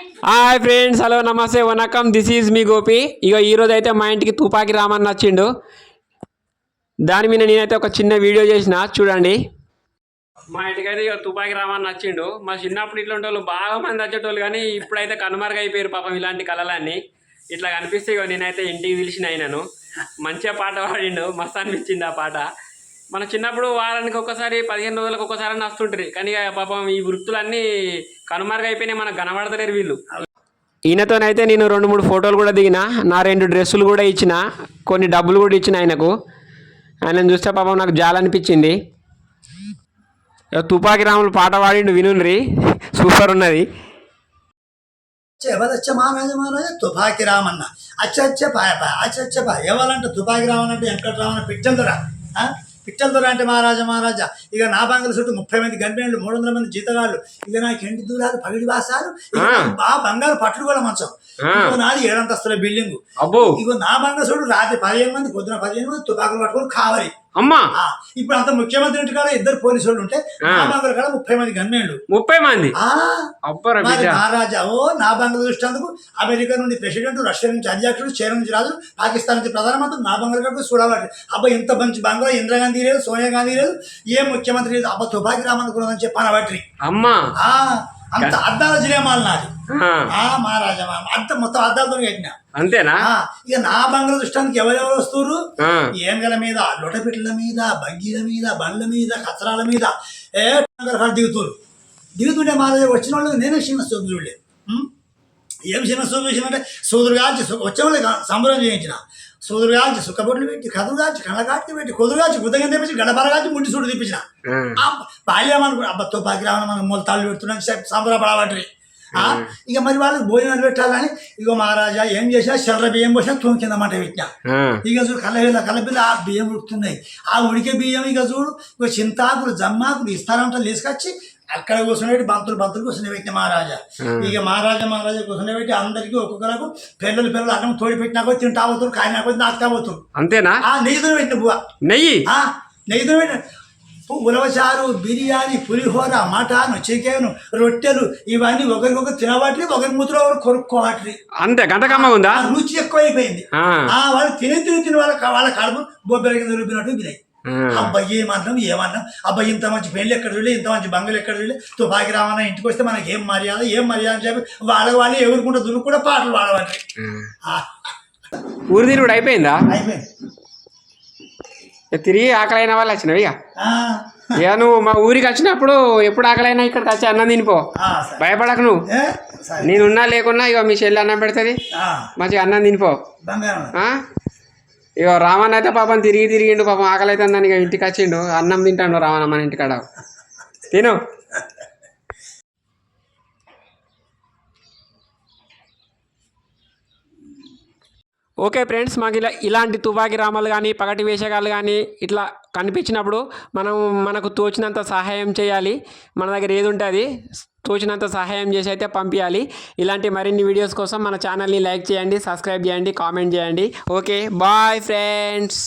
Hi friends, hello, నమస్తే, వనకం. This is మీ గోపి. ఇక ఈరోజు అయితే మా ఇంటికి తుపాకి రామన్ వచ్చిండు. దాని మీద నేనైతే ఒక చిన్న వీడియో చేసిన, చూడండి. మా ఇంటికి అయితే ఇక తుపాకి రామన్ వచ్చిండు. మా చిన్నప్పుడు ఇట్లాంటి వాళ్ళు బాగా మంది వచ్చేటోళ్ళు, కానీ ఇప్పుడైతే కనుమరుగైపోయారు పాపం ఇలాంటి కళలన్నీ. ఇట్లా కనిపిస్తే ఇక నేనైతే ఇంటికి పిలిచిన అయినాను. మంచిగా పాట పాడిండు, మస్తు అనిపించింది ఆ పాట. మన చిన్నప్పుడు వారానికి ఒక్కసారి 15 రోజులకు ఒక్కసారి అని వస్తుంటారు, కానీ పాపం ఈ వృత్తులన్నీ కనుమరుగైపోయినాయి, మనకు కనబడతలేరు వీళ్ళు. ఈయనతోనైతే నేను 2-3 ఫోటోలు కూడా దిగిన, నా 2 డ్రెస్సులు కూడా ఇచ్చిన, కొన్ని డబ్బులు కూడా ఇచ్చిన ఆయనకు. ఆయనను చూస్తే పాపం నాకు జాలనిపించింది. తుపాకి రాములు పాట పాడిండు, వినుండ్రి, సూపర్ ఉన్నది. ఎవరొచ్చ మహారాజ తుపాకి రామన్న అచ్చ పాయ ఎవరంటే తుపాకి రామన్ అంటే వెంకటరామన్న పిచ్చందురా. పిచ్చందురా అంటే మహారాజా ఇక నా బంగారు చుట్టూ 30 మంది గంటలు, 300 మంది జీతగాళ్ళు, ఇక నాకు ఎండి దూరాలు, పగిడి వాసాలు, బాగా బంగారు పట్లు కూడా మంచం. ఇంకో నాది 7 అంతస్తుల బిల్డింగ్. ఇగో నా బంగారు చుట్టూ రాత్రి 15 మంది, పొద్దున 15 మంది తుపాకులు పట్టుకొని కావాలి. అమ్మా, ఇప్పుడు అంత ముఖ్యమంత్రి ఇంటి కాడ 2 పోలీసు వాళ్ళు ఉంటే, నా బంగారు కాడ 30 మంది గన్మేళ్ళు. 30 మంది మహారాజా నా బంగారు దృష్టిందుకు అమెరికా నుండి ప్రెసిడెంట్, రష్యా నుంచి అధ్యక్షుడు, చైనా నుంచి రాజు, పాకిస్తాన్ నుంచి ప్రధానమంత్రి నా బంగారు కాడ చూడాలి. అబ్బా ఇంత మంచి బంగారు ఇందిరాగాంధీ లేదు, సోనియా గాంధీ లేదు, ఏ ముఖ్యమంత్రి లేదు. అబ్బా తుపాకి రామనుకున్నదని చెప్పాను బట్టి. అమ్మా అంత అద్దాల జిలేమాలు నాది. మహారాజా అంత మొత్తం అద్దాలతో కట్టినా. అంతేనా? ఇక నా బంగారు దృష్టానికి ఎవరెవరు వస్తున్నారు, ఏంగల మీద, లొటపిట్ల మీద, బగ్గీల మీద, బండ్ల మీద, కచరాల మీద దిగుతుండే మహారాజా వచ్చిన వాళ్ళు నేనే చిన్న చూపు చూడలేదు. ఏం చిన్న చూపు చూసినంటే సూదురు కాల్చి వచ్చే వాళ్ళకి సంబరం చేయించిన, సూదురు కాల్చి సుక్కబొట్లు పెట్టి, కదురు కాల్చి కళ్ళ కాల్చి పెట్టి, కొదురు కాల్చి గుద్దగం తెప్పించి, గడపర కాల్చి ముట్టి చూడు తెప్పించిన. బాల్యమనుకో అబ్బా తుపాకి రావడం మనం మొలతాళ్ళు పెడుతున్నాం సంబరపడబట్టి. ఇక మరి వాళ్ళకి భోజనాలు పెట్టాలని ఇగో మహారాజా ఏం చేసినా చర్ర బియ్యం పోసినా తూము కింద మంట పెట్టినా. ఇక చూడు కళ్ళపిల్ల ఆ బియ్యం ఉడుకుతున్నాయి. ఆ ఉడికే బియ్యం ఇక చూడు ఇక చింతాకులు, జమ్మాకులు ఇస్తారంట తీసుకొచ్చి అక్కడ కూర్చుని బంతులు కూర్చుని పెట్టిన మహారాజా. ఇక మహారాజా కూర్చుని పెట్టి అందరికీ ఒక్కొక్కరకు పిల్లలు అన్నం తోడి పెట్టినాకో తింటా పోతున్నారు, కాయనాకో నాకు తాగుతారు. అంతేనా? నెయ్యితో పెట్టిన బువ్వ, నెయ్యితో పెట్టిన ఉలవచారు, బిర్యానీ, పులిహోర, మటన్, చికెన్, రొట్టెలు ఇవన్నీ ఒకరికొకరు తినబట్టి, ఒకరి మూతులో ఒకరు కొరుక్కోవట్రి. అంతే గంటకమ్మ ఉందా? రుచి ఎక్కువైపోయింది. వాళ్ళు తిని వాళ్ళ కడుపు బొబ్బెలకి దొరికినట్టు తినాయి. అబ్బాయి ఏమన్నాం అబ్బాయి ఇంత మంచి పెళ్ళి ఎక్కడ చూడలే, ఇంత మంచి బంగులు ఎక్కడ చూడలే, తుపాకి రామన్న ఇంటికి వస్తే మనకి ఏం మర్యాద అని చెప్పి వాళ్ళు ఎవరుకుంటా దున్నుకుంటా పాటలు పాడబట్టి. ఊరి తిరుగుడు అయిపోయిందా? అయిపోయింది. తిరిగి ఆకలైన వాళ్ళు వచ్చినవి. ఇక నువ్వు మా ఊరికి వచ్చినప్పుడు ఎప్పుడు ఆకలైనా ఇక్కడికి వచ్చి అన్నం తినిపో, భయపడకు. నువ్వు నేనున్నా లేకున్నా ఇక మీ చెల్లి అన్నం పెడుతుంది, మంచిగా అన్నం తినిపో. ఇక రామన్ అయితే పాపం తిరిగిండు, పాపం ఆకలి అయితే ఇక ఇంటికి వచ్చిండు, అన్నం తింటాడు రామన్న మన ఇంటికాడ. తిను. ఓకే ఫ్రెండ్స్, మాకు ఇలాంటి తుపాకి రామాలు కానీ, పగటి వేషగాళ్ళు కానీ ఇట్లా కనిపించినప్పుడు మనకు తోచినంత సహాయం చేయాలి. మన దగ్గర ఏది ఉంటే అది తోచినంత సహాయం చేసి అయితే పంపించాలి. ఇలాంటి మరిన్ని వీడియోస్ కోసం మన ఛానల్ని లైక్ చేయండి, సబ్స్క్రైబ్ చేయండి, కామెంట్ చేయండి. Okay, bye friends.